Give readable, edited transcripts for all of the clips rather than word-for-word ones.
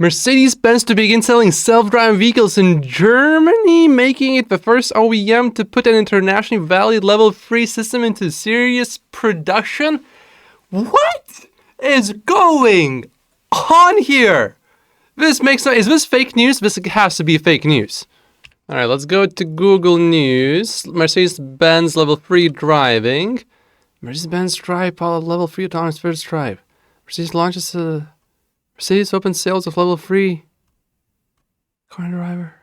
Mercedes-Benz to begin selling self-driving vehicles in Germany, making it the first OEM to put an internationally valued level 3 system into serious production. What is going on here? This makes no... Is this fake news? This has to be fake news. All right, let's go to Google News. Mercedes-Benz level 3 driving. Mercedes-Benz drive pilot level 3 autonomous first drive. Mercedes launches a... Mercedes opens sales of level 3 car driver.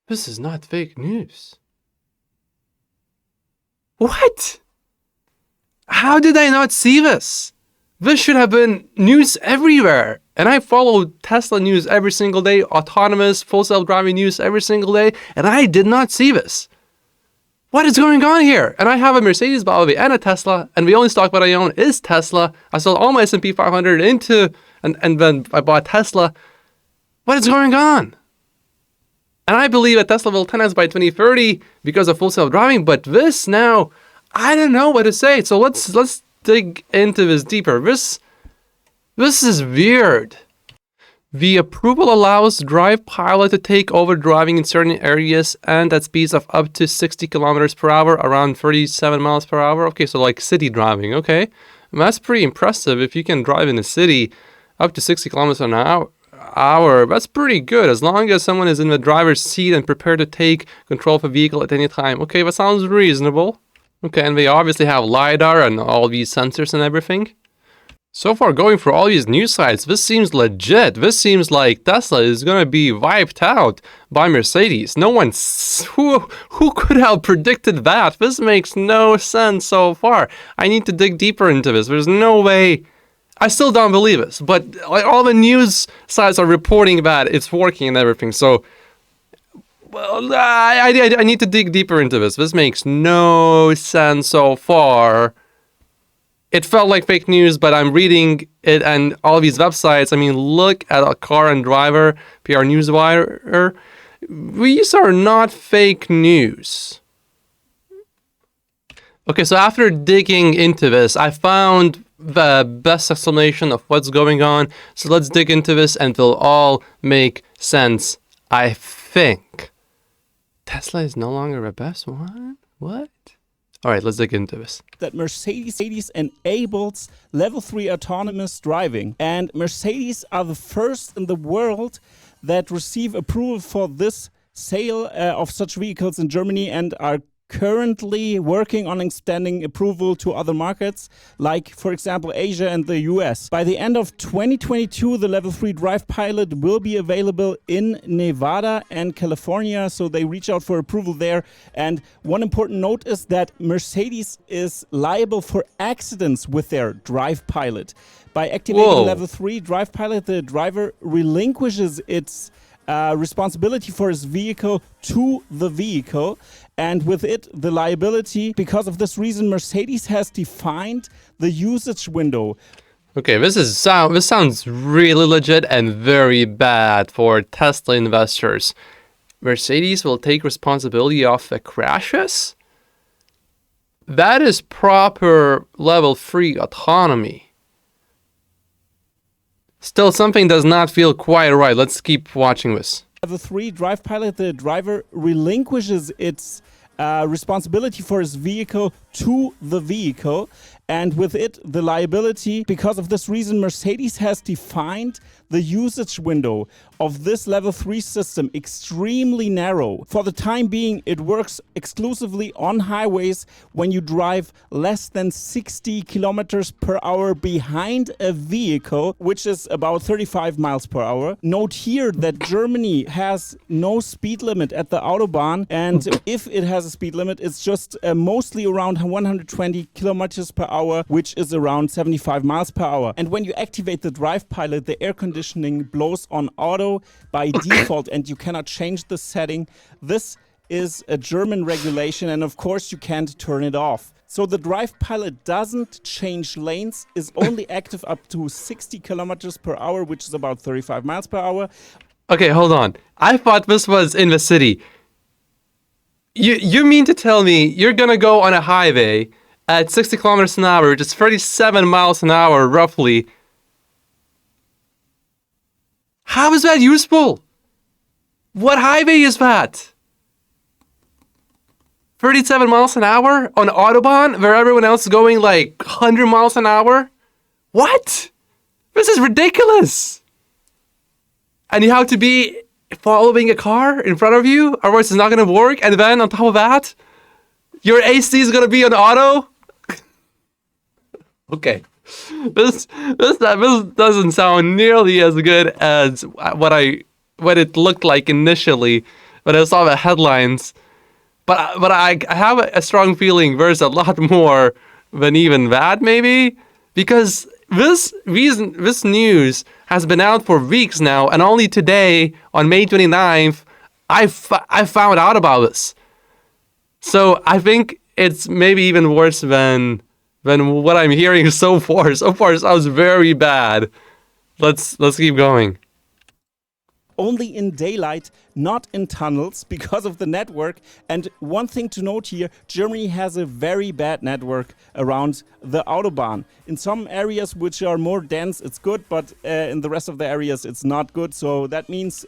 This is not fake news. What? How did I not see this? This should have been news everywhere. And I follow Tesla news every single day, autonomous, full self-driving news every single day, and I did not see this. What is going on here? And I have a Mercedes, by the way, and a Tesla, and the only stock that I own is Tesla. I sold all my S&P 500 into, and then I bought Tesla. What is going on? And I believe that Tesla will 10x by 2030 because of full self-driving, but this now, I don't know what to say. So let's dig into this deeper. This is weird. The approval allows Drive Pilot to take over driving in certain areas and at speeds of up to 60 kilometers per hour, around 37 miles per hour. Okay, so like city driving, okay? That's pretty impressive. If you can drive in a city up to 60 kilometers an hour, that's pretty good, as long as someone is in the driver's seat and prepared to take control of a vehicle at any time. Okay, that sounds reasonable. Okay, and they obviously have LiDAR and all these sensors and everything. So far, going through all these news sites, this seems legit. This seems like Tesla is going to be wiped out by Mercedes. No one... Who could have predicted that? This makes no sense so far. I need to dig deeper into this. There's no way... I still don't believe this, but like, all the news sites are reporting that it's working and everything. So, well, I need to dig deeper into this. This makes no sense so far. It felt like fake news, but I'm reading it and all these websites. I mean, look at a Car and Driver, PR Newswire. These are not fake news. Okay, so after digging into this, I found the best explanation of what's going on. So let's dig into this and it'll all make sense, I think. Tesla is no longer the best one? What? All right, let's dig into this. That Mercedes enables level 3 autonomous driving. And Mercedes are the first in the world that receive approval for this sale of such vehicles in Germany and are currently working on extending approval to other markets, like, for example, Asia and the US. By the end of 2022, the Level 3 Drive Pilot will be available in Nevada and California, so they reach out for approval there. And one important note is that Mercedes is liable for accidents with their Drive Pilot. By activating Level 3 Drive Pilot, the driver relinquishes its responsibility for his vehicle to the vehicle, and with it the liability. Because of this reason, Mercedes has defined the usage window. Okay, this sounds really legit and very bad for Tesla investors. Mercedes will take responsibility of the crashes? That is proper level 3 autonomy. Still, something does not feel quite right. Let's keep watching this. Level 3 Drive Pilot, the driver relinquishes its responsibility for his vehicle to the vehicle, and with it the liability. Because of this reason, Mercedes has defined the usage window of this level 3 system extremely narrow. For the time being, it works exclusively on highways when you drive less than 60 kilometers per hour behind a vehicle, which is about 35 miles per hour. Note here that Germany has no speed limit at the Autobahn, and if it has a speed limit, it's just mostly around 120 kilometers per hour, which is around 75 miles per hour. And when you activate the Drive Pilot, the air conditioning blows on auto by default, and you cannot change the setting. This is a German regulation, and of course you can't turn it off. So the Drive Pilot doesn't change lanes, is only active up to 60 kilometers per hour, which is about 35 miles per hour. Okay, hold on. I thought this was in the city. You mean to tell me you're gonna go on a highway at 60 kilometers an hour, which is 37 miles an hour roughly, How is that useful? What highway is that? 37 miles an hour on Autobahn where everyone else is going like 100 miles an hour? What? This is ridiculous. And you have to be following a car in front of you, otherwise it's not going to work. And then on top of that, your AC is going to be on auto? Okay. This doesn't sound nearly as good as what it looked like initially when I saw the headlines. But I have a strong feeling there's a lot more than even that, maybe, because this news has been out for weeks now, and only today, on May 29th, I found out about this. So I think it's maybe even worse than what I'm hearing so far. So far, it sounds very bad. Let's keep going. Only in daylight, not in tunnels, because of the network. And one thing to note here, Germany has a very bad network around the Autobahn. In some areas which are more dense, it's good, but in the rest of the areas, it's not good. So that means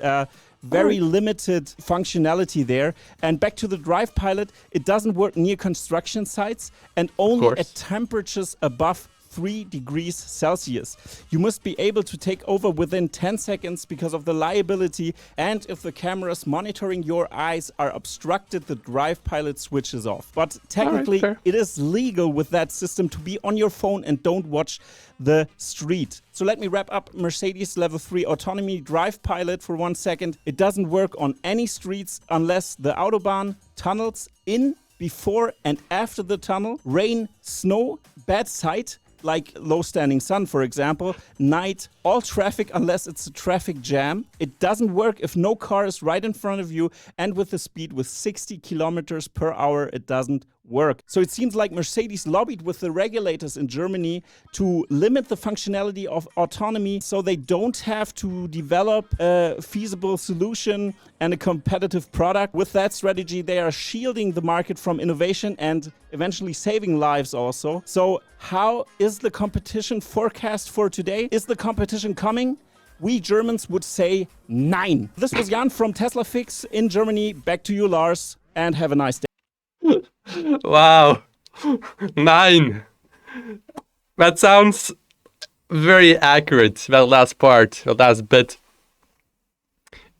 very limited functionality there. And back to the Drive Pilot, it doesn't work near construction sites and only at temperatures above 3 degrees Celsius. You must be able to take over within 10 seconds because of the liability, and if the cameras monitoring your eyes are obstructed, the Drive Pilot switches off. But technically, it is legal with that system to be on your phone and don't watch the street. So let me wrap up Mercedes Level 3 Autonomy Drive Pilot for 1 second. It doesn't work on any streets unless the Autobahn, tunnels, in, before and after the tunnel, rain, snow, bad sight, like low standing sun, for example, night, all traffic unless it's a traffic jam. It doesn't work if no car is right in front of you, and with a speed with 60 kilometers per hour, it doesn't work. So it seems like Mercedes lobbied with the regulators in Germany to limit the functionality of autonomy so they don't have to develop a feasible solution and a competitive product. With that strategy, they are shielding the market from innovation and eventually saving lives also. So how is the competition forecast for today? Is the competition coming? We Germans would say nein. This was Jan from Tesla Fix in Germany. Back to you, Lars, and have a nice day. Wow. Nein. That sounds very accurate, that last part, that last bit.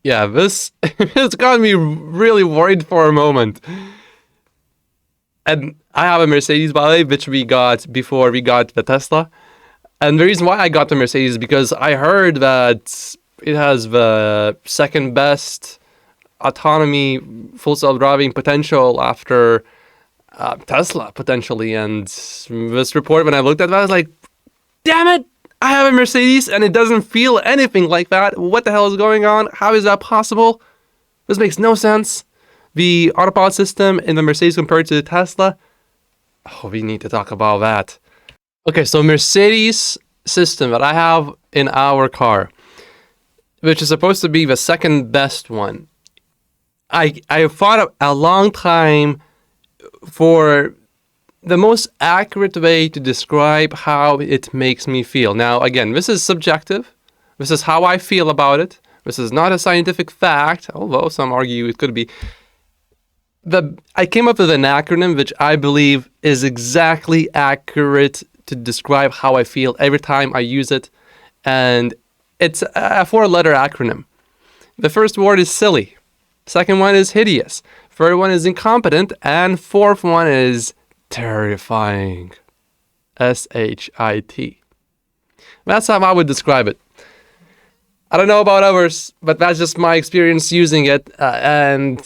Yeah, this got me really worried for a moment. And I have a Mercedes, by the way, which we got before we got the Tesla. And the reason why I got the Mercedes is because I heard that it has the second best autonomy, full self-driving potential after Tesla, potentially. And this report, when I looked at that, I was like, damn it, I have a Mercedes and it doesn't feel anything like that. What the hell is going on? How is that possible? This makes no sense. The autopilot system in the Mercedes compared to the Tesla. Oh, we need to talk about that. Okay, so Mercedes system that I have in our car, which is supposed to be the second best one. I thought a long time for the most accurate way to describe how it makes me feel. Now, again, this is subjective. This is how I feel about it. This is not a scientific fact, although some argue it could be. I came up with an acronym which I believe is exactly accurate to describe how I feel every time I use it. And it's a 4-letter acronym. The first word is silly. Second one is hideous. Third one is incompetent. And fourth one is terrifying. S-H-I-T. That's how I would describe it. I don't know about others, but that's just my experience using it. And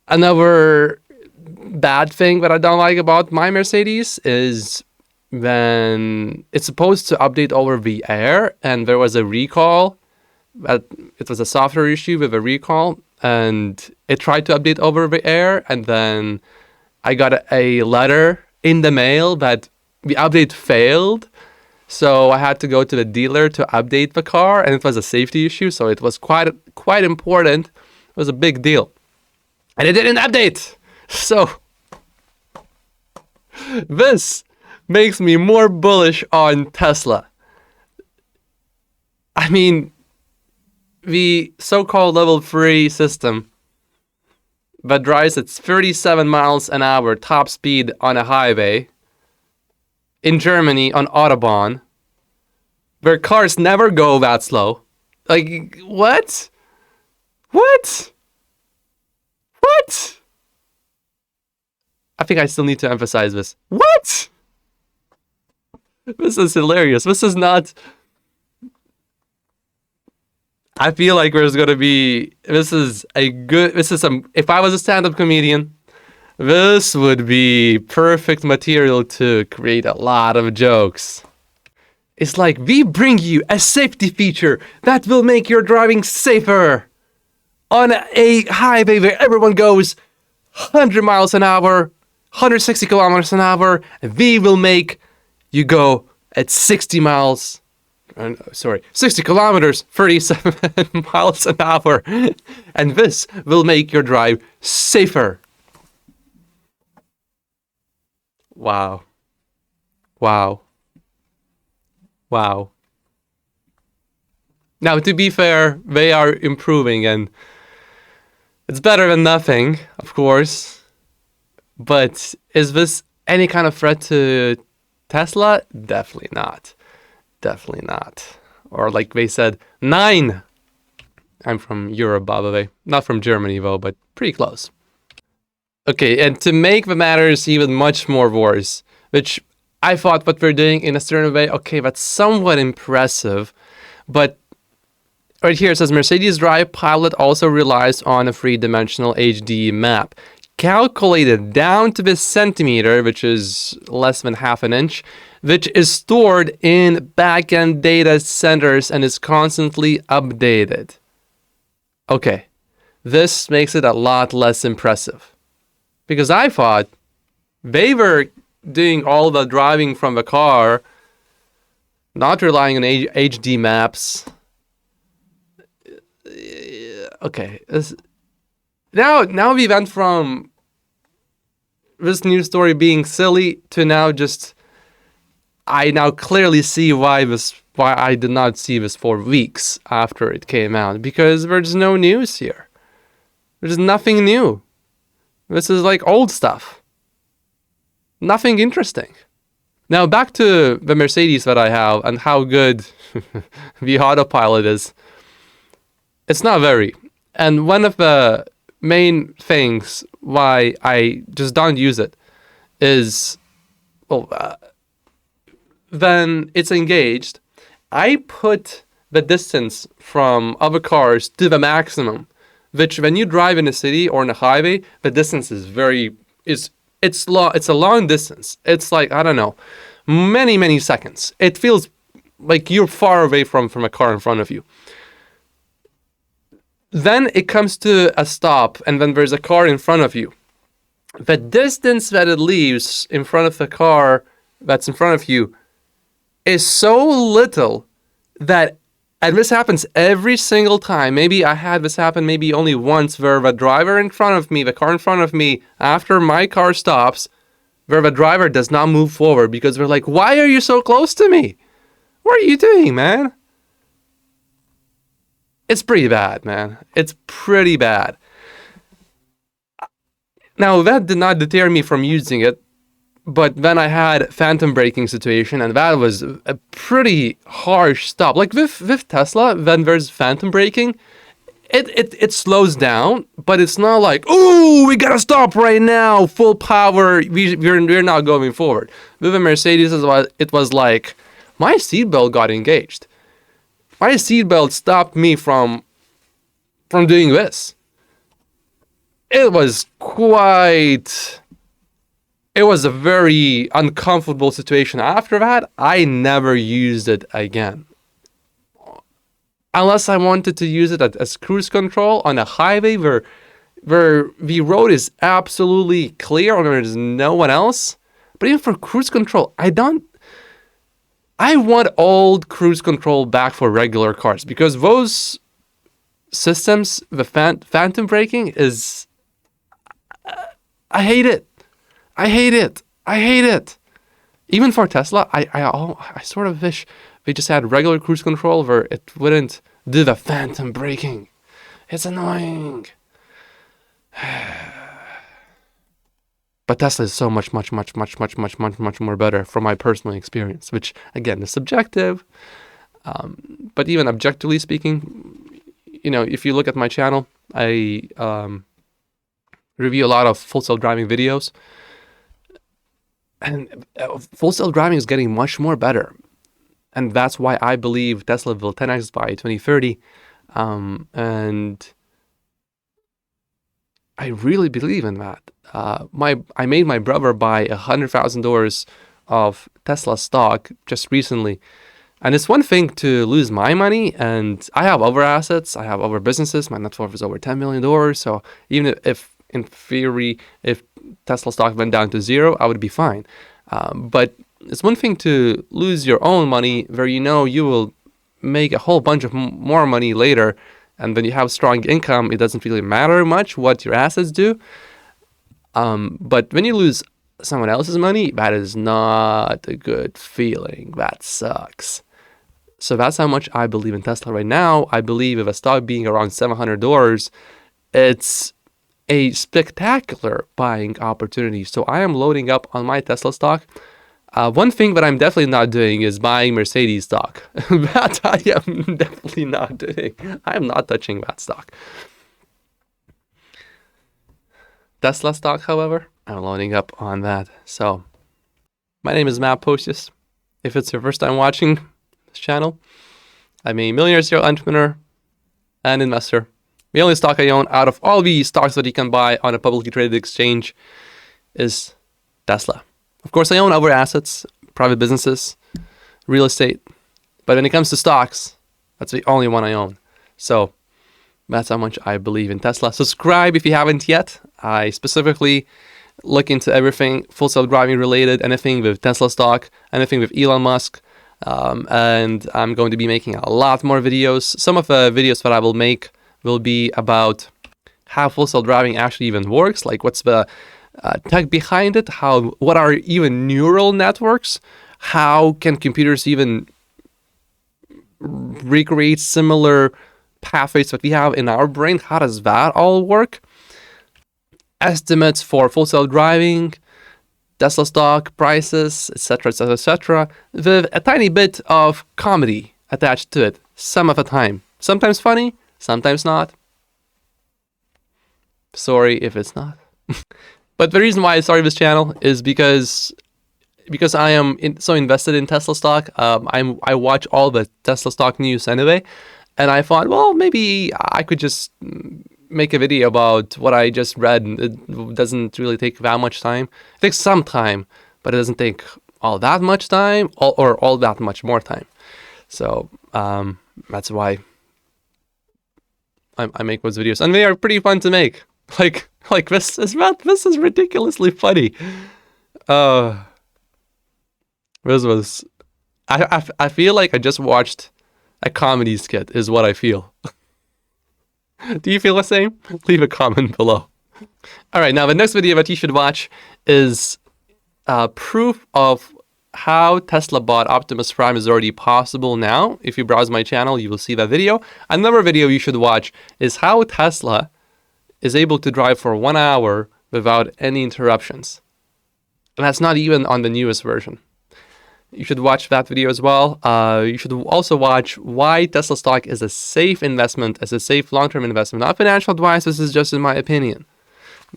another bad thing that I don't like about my Mercedes is when it's supposed to update over the air, and there was a recall. It was a software issue with a recall, and it tried to update over the air, and then I got a letter in the mail that the update failed. So I had to go to the dealer to update the car, and it was a safety issue, so it was quite important. It was a big deal. And it didn't update. So this makes me more bullish on Tesla. I mean, the so-called level 3 system that drives at 37 miles an hour top speed on a highway in Germany on Autobahn, where cars never go that slow. Like, what? What? What? I think I still need to emphasize this. What? This is hilarious. This is not... I feel like there's gonna be... This is some... If I was a stand-up comedian, this would be perfect material to create a lot of jokes. It's like, we bring you a safety feature that will make your driving safer on a highway where everyone goes 100 miles an hour, 160 kilometers an hour, and we will make you go at 60 kilometers, 37 miles an hour. And this will make your drive safer. Wow. Wow. Wow. Now, to be fair, they are improving, and it's better than nothing, of course. But is this any kind of threat to Tesla? Definitely not. Definitely not. Or like they said, 9. I'm from Europe, by the way. Not from Germany, though, but pretty close. Okay, and to make the matters even much more worse, which I thought what we're doing in a certain way, okay, that's somewhat impressive, but right here it says Mercedes Drive Pilot also relies on a 3-dimensional HD map, calculated down to the centimeter, which is less than half an inch, which is stored in backend data centers and is constantly updated. Okay, this makes it a lot less impressive. Because I thought they were doing all the driving from the car, not relying on HD maps. Okay. Now we went from this news story being silly to now just... I now clearly see why I did not see this for weeks after it came out. Because there's no news here. There's nothing new. This is like old stuff. Nothing interesting. Now back to the Mercedes that I have and how good the autopilot is. It's not very. And one of the main things why I just don't use it is, when it's engaged, I put the distance from other cars to the maximum. Which, when you drive in a city or in a highway, the distance is it's a long distance. It's like, I don't know, many seconds. It feels like you're far away from a car in front of you. Then it comes to a stop, and then there's a car in front of you. The distance that it leaves in front of the car that's in front of you is so little that... And this happens every single time. Maybe I had this happen maybe only once, where the driver in front of me, the car in front of me, after my car stops, where the driver does not move forward because they're like, why are you so close to me? What are you doing, man? It's pretty bad, man. It's pretty bad. Now, that did not deter me from using it. But then I had phantom braking situation, and that was a pretty harsh stop. Like with Tesla, when there's phantom braking, it slows down, but it's not like, oh, we gotta stop right now, full power, we're not going forward. With a Mercedes, it was like, my seatbelt got engaged. My seatbelt stopped me from doing this. It was a very uncomfortable situation. After that, I never used it again. Unless I wanted to use it as cruise control on a highway where the road is absolutely clear and there's no one else. But even for cruise control, I want old cruise control back for regular cars, because those systems, the phantom braking is... I hate it. I hate it. Even for Tesla, I sort of wish they just had regular cruise control where it wouldn't do the phantom braking. It's annoying. But Tesla is so much more better from my personal experience, which again is subjective. But even objectively speaking, you know, if you look at my channel, I review a lot of full self-driving videos, and full self-driving is getting much more better, and that's why I believe Tesla will 10x by 2030, and I really believe in that. I made my brother buy $100,000 of Tesla stock just recently. And it's one thing to lose my money, and I have other assets, I have other businesses, my net worth is over $10 million. So even if, in theory, if Tesla stock went down to zero, I would be fine. But it's one thing to lose your own money where you know you will make a whole bunch of more money later. And when you have strong income, it doesn't really matter much what your assets do. But when you lose someone else's money, that is not a good feeling. That sucks. So that's how much I believe in Tesla right now. I believe if a stock being around $700, it's a spectacular buying opportunity. So I am loading up on my Tesla stock. One thing that I'm definitely not doing is buying Mercedes stock. That I am definitely not doing. I am not touching that stock. Tesla stock, however, I'm loading up on that. So my name is Matt Postius. If it's your first time watching this channel, I'm a millionaire serial entrepreneur and investor. The only stock I own out of all the stocks that you can buy on a publicly traded exchange is Tesla. Of course, I own other assets, private businesses, real estate. But when it comes to stocks, that's the only one I own. So that's how much I believe in Tesla. Subscribe if you haven't yet. I specifically look into everything full self-driving related, anything with Tesla stock, anything with Elon Musk. And I'm going to be making a lot more videos. Some of the videos that I will make will be about how full self-driving actually even works, like what's the tech behind it, what are even neural networks, how can computers even recreate similar pathways that we have in our brain, how does that all work, estimates for full self-driving, Tesla stock prices, etc., etc., etc., with a tiny bit of comedy attached to it some of the time. Sometimes funny, sometimes not. Sorry if it's not. But the reason why I started this channel is because I am so invested in Tesla stock. I watch all the Tesla stock news anyway, and I thought, well, maybe I could just make a video about what I just read. It doesn't really take that much time. It takes some time, but it doesn't take all that much time or all that much more time. So that's why I make those videos, and they are pretty fun to make. Like this is ridiculously funny. This was I feel like I just watched a comedy skit is what I feel. Do you feel the same? Leave a comment below. All right, now the next video that you should watch is proof of how Tesla bought Optimus Prime is already possible now. If you browse my channel, you will see that video. Another video you should watch is how Tesla is able to drive for 1 hour without any interruptions. And that's not even on the newest version. You should watch that video as well. You should also watch why Tesla stock is a safe investment, as a safe long-term investment. Not financial advice, this is just in my opinion.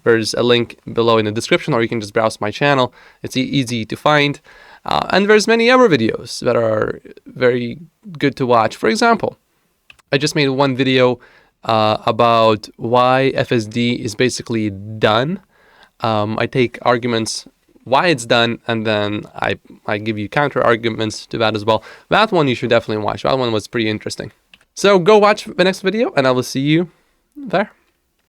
There's a link below in the description, or you can just browse my channel. It's easy to find. And there's many other videos that are very good to watch. For example, I just made one video about why FSD is basically done. I take arguments why it's done, and then I give you counter arguments to that as well. That one you should definitely watch. That one was pretty interesting. So go watch the next video, and I will see you there.